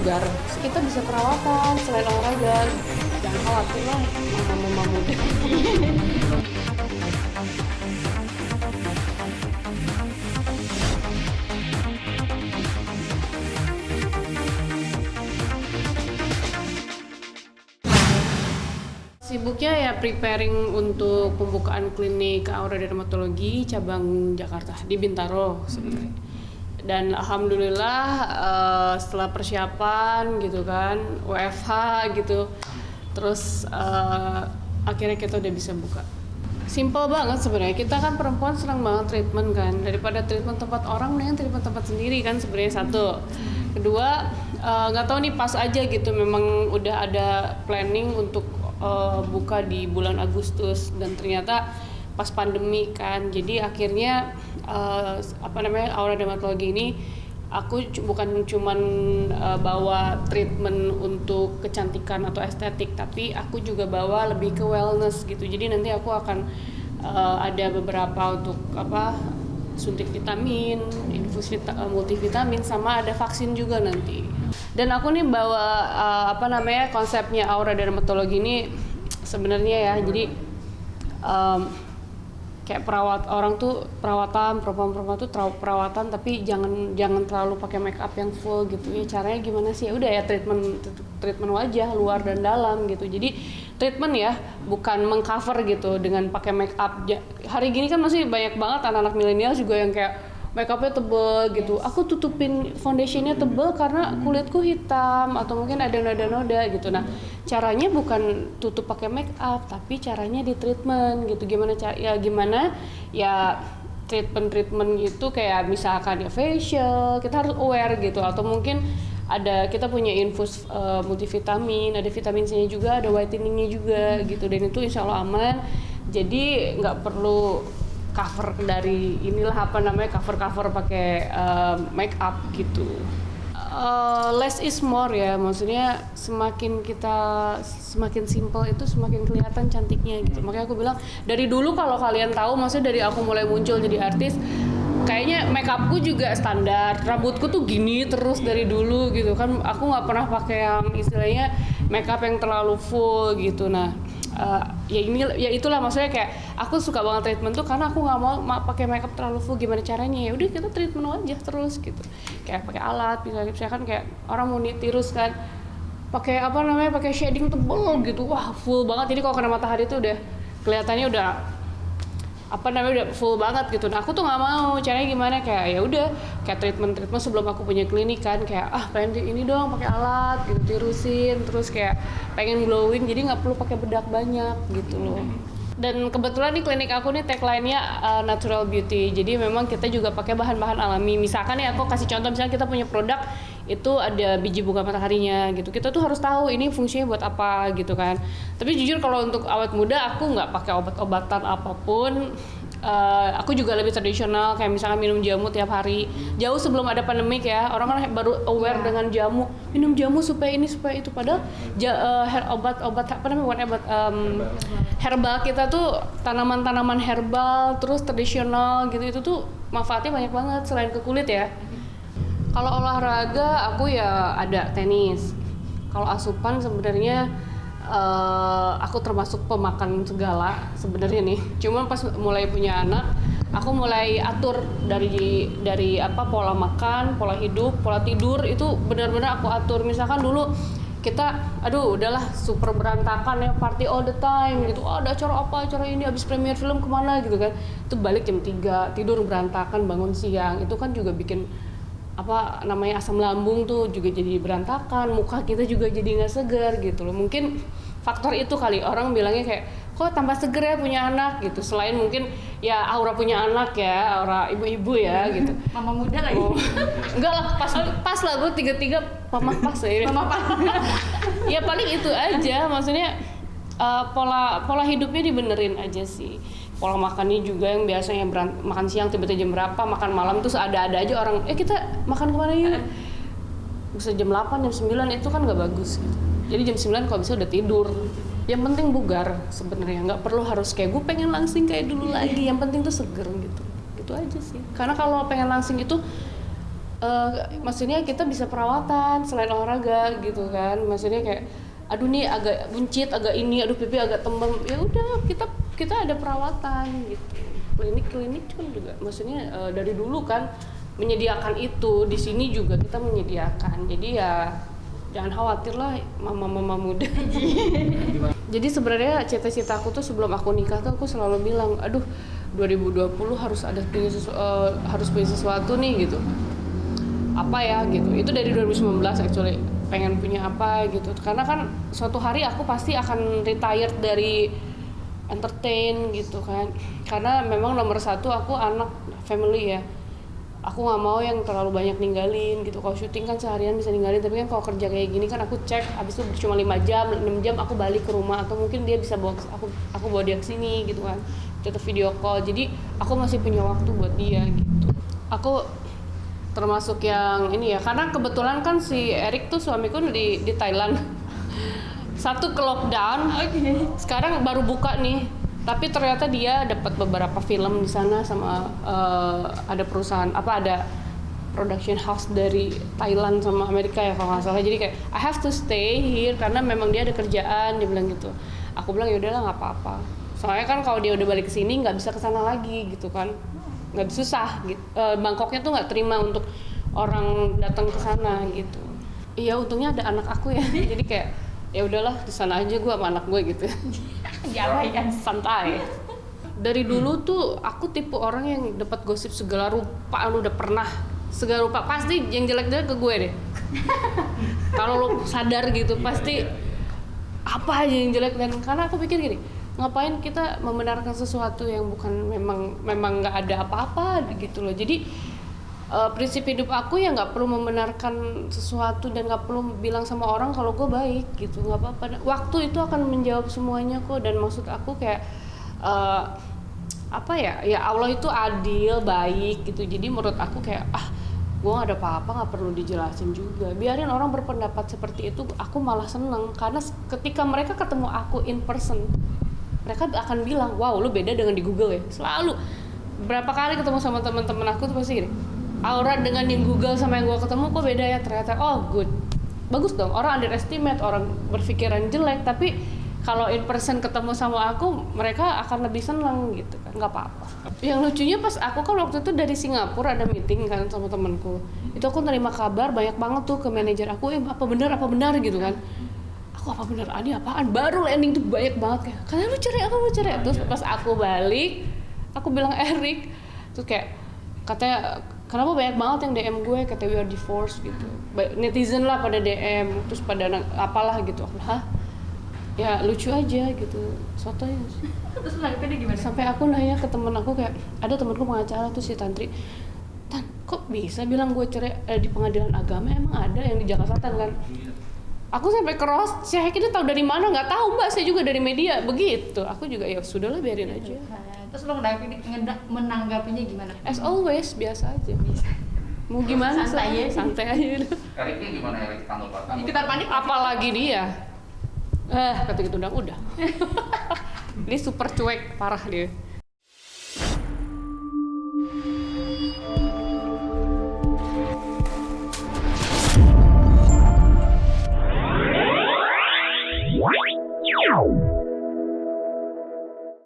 bugar, kita bisa perawatan selain olahraga. Jangan khawatir lah, mama muda. Sibuknya ya preparing untuk pembukaan klinik Aura Dermatologi cabang Jakarta di Bintaro sebenarnya. Dan alhamdulillah setelah persiapan gitu kan, WFH gitu, terus akhirnya kita udah bisa buka. Simple banget sebenarnya, kita kan perempuan senang banget treatment kan, daripada treatment tempat orang mendingan treatment tempat sendiri kan sebenarnya satu. Kedua, nggak tahu nih pas aja gitu, memang udah ada planning untuk buka di bulan Agustus dan ternyata pas pandemi kan, jadi akhirnya Aura Dermatologi ini aku bukan cuman bawa treatment untuk kecantikan atau estetik, tapi aku juga bawa lebih ke wellness gitu. Jadi nanti aku akan ada beberapa untuk suntik vitamin, infus multivitamin, sama ada vaksin juga nanti. Dan aku nih bawa konsepnya Aura Dermatologi ini sebenarnya ya, jadi kayak perawatan perempuan tuh perawatan tapi jangan terlalu pakai make up yang full gitu ya. Caranya gimana sih? Ya udah ya treatment wajah luar dan dalam gitu. Jadi treatment ya, bukan mengcover gitu dengan pakai make up. Hari gini kan masih banyak banget anak-anak milenial juga yang kayak make upnya tebel gitu. Aku tutupin foundationnya tebel karena kulitku hitam atau mungkin ada noda-noda gitu. Nah, caranya bukan tutup pakai make up, tapi caranya di treatment gitu. Gimana ya treatment gitu, kayak misalkan ya facial, kita harus aware gitu, atau mungkin kita punya infus multivitamin, ada vitamin C-nya juga, ada whiteningnya juga gitu, dan itu insya Allah aman. Jadi nggak perlu cover dari cover pakai make up gitu. Less is more ya, maksudnya semakin simple itu semakin kelihatan cantiknya gitu. Makanya aku bilang dari dulu, kalau kalian tahu, maksudnya dari aku mulai muncul jadi artis, kayaknya make upku juga standar, rambutku tuh gini terus dari dulu gitu kan. Aku nggak pernah pakai yang istilahnya make up yang terlalu full gitu. Nah, itulah maksudnya, kayak aku suka banget treatment tuh karena aku nggak mau pakai makeup terlalu full. Gimana caranya? Ya udah kita treatment wajah terus gitu, kayak pakai alat misalkan kayak orang mau tirus kan, pakai pakai shading tebel gitu, wah full banget, jadi kalau kena matahari tuh udah kelihatannya udah udah full banget gitu. Nah, aku tuh nggak mau. Caranya gimana? Kayak ya udah kayak treatment sebelum aku punya klinik kan, kayak pengen ini dong pakai alat gitu, tirusin, terus kayak pengen glowing, jadi nggak perlu pakai bedak banyak gitu loh. Dan kebetulan di klinik aku nih tagline-nya natural beauty, jadi memang kita juga pakai bahan-bahan alami. Misalkan ya, aku kasih contoh, misalnya kita punya produk itu ada biji bunga mataharinya gitu, kita tuh harus tahu ini fungsinya buat apa gitu kan. Tapi jujur kalau untuk awet muda aku nggak pakai obat-obatan apapun. Aku juga lebih tradisional, kayak misalkan minum jamu tiap hari. Jauh sebelum ada pandemik ya, orang kan baru aware dengan jamu, minum jamu supaya ini supaya itu, padahal herbal kita tuh tanaman-tanaman herbal terus tradisional gitu, itu tuh manfaatnya banyak banget selain ke kulit ya. Kalau olahraga aku ya ada tenis. Kalau asupan sebenarnya aku termasuk pemakan segala sebenarnya nih. Cuma pas mulai punya anak, aku mulai atur dari pola makan, pola hidup, pola tidur, itu benar-benar aku atur. Misalkan dulu kita udahlah super berantakan ya, party all the time gitu. Ada acara ini, habis premier film kemana gitu kan. Itu balik jam 3, tidur berantakan, bangun siang. Itu kan juga bikin asam lambung tuh juga jadi berantakan, muka kita juga jadi nggak segar gitu loh. Mungkin faktor itu kali, orang bilangnya kayak kok tambah seger ya punya anak gitu. Selain mungkin ya Aura punya anak ya, Aura ibu-ibu ya gitu. Mama muda lagi. Enggak lah, pas lah gue 33 mama pas ya. Mama pas. Ya paling itu aja, maksudnya pola hidupnya dibenerin aja sih. Pola makannya juga yang biasanya makan siang tiba-tiba jam berapa, makan malam tuh ada aja orang, kita makan kemana yuk? Bisa jam 8, jam 9, itu kan nggak bagus gitu. Jadi jam 9 kalau bisa udah tidur. Yang penting bugar sebenarnya, nggak perlu harus kayak gue pengen langsing kayak dulu lagi. Yang penting tuh seger gitu. Gitu aja sih. Karena kalau pengen langsing itu Maksudnya kita bisa perawatan selain olahraga gitu kan, maksudnya kayak aduh nih agak buncit, agak ini, aduh pipi agak tembem, ya udah kita ada perawatan gitu. Klinik kan juga maksudnya dari dulu kan menyediakan itu, di sini juga kita menyediakan, jadi ya jangan khawatir lah mama muda. Jadi sebenarnya cita-cita aku tuh sebelum aku nikah tuh aku selalu bilang, aduh 2020 harus punya sesuatu nih gitu, apa ya gitu. Itu dari 2019 actually, pengen punya apa gitu, karena kan suatu hari aku pasti akan retired dari entertain gitu kan, karena memang nomor satu aku anak family ya, aku nggak mau yang terlalu banyak ninggalin gitu. Kalau syuting kan seharian bisa ninggalin, tapi kan kalau kerja kayak gini kan aku cek abis itu cuma 6 jam aku balik ke rumah, atau mungkin dia bisa bawa aku bawa dia ke sini gitu kan, tetap video call, jadi aku masih punya waktu buat dia gitu. Aku termasuk yang ini ya, karena kebetulan kan si Erik tuh suamiku di Thailand. Satu ke lockdown, sekarang baru buka nih, tapi ternyata dia dapat beberapa film di sana sama ada perusahaan ada production house dari Thailand sama Amerika ya kalau nggak salah. Jadi kayak I have to stay here karena memang dia ada kerjaan, dia bilang gitu. Aku bilang ya udahlah nggak apa-apa. Soalnya kan kalau dia udah balik ke sini nggak bisa ke sana lagi gitu kan, nggak susah gitu. Bangkoknya tuh nggak terima untuk orang datang ke sana gitu. Iya untungnya ada anak aku ya, jadi kayak ya udahlah di sana aja gue sama anak gue gitu. Diabaikan, santai. Dari dulu tuh aku tipe orang yang dapat gosip segala rupa, lu udah pernah segala rupa, pasti yang jelek-jelek ke gue deh. Kalau lu sadar gitu pasti apa aja yang jelek, dan karena aku pikir gini, ngapain kita membenarkan sesuatu yang bukan memang nggak ada apa-apa gitu loh. Jadi prinsip hidup aku ya nggak perlu membenarkan sesuatu dan nggak perlu bilang sama orang kalau gue baik gitu, nggak apa-apa. Waktu itu akan menjawab semuanya kok. Dan maksud aku kayak ya Allah itu adil, baik gitu. Jadi menurut aku kayak gue nggak ada apa-apa, nggak perlu dijelasin juga. Biarin orang berpendapat seperti itu, aku malah seneng karena ketika mereka ketemu aku in person, mereka akan bilang, wow lu beda dengan di Google ya. Selalu berapa kali ketemu sama teman-teman aku tuh pasti gini, aura dengan yang Google sama yang gue ketemu kok beda ya ternyata. Oh good, bagus dong. Orang underestimate, orang berpikiran jelek, tapi kalau in person ketemu sama aku, mereka akan lebih senang gitu kan, nggak apa-apa. Yang lucunya pas aku kan waktu itu dari Singapura ada meeting kan sama temanku, itu aku nerima kabar banyak banget tuh ke manajer aku, apa benar gitu kan. Aku apa benar, ini apaan, baru landing tuh banyak banget kayak, kalian lu cerai. Terus pas aku balik, aku bilang Erik, terus kayak katanya kenapa banyak banget yang DM gue kata we are divorced gitu, netizen lah pada DM, terus pada apalah gitu. Aku ya lucu aja gitu, sotoy. Terus nanggepinnya gimana? Sampai aku nanya ke temen aku, kayak ada temenku pengacara tuh si Tantri, Tan kok bisa bilang gue cerai di pengadilan agama, emang ada yang di Jakarta Selatan kan? Aku sampai cross check, itu tahu dari mana, nggak tahu mbak, saya juga dari media begitu. Aku juga ya sudahlah biarin aja. Terus lo menanggapinya gimana? As always, biasa aja. Mau gimana? Santai aja. Eriknya gimana, Erik tanggapan? Ikutan panik apalagi dia. Kata gitu udah. Dia super cuek, parah dia. Wow.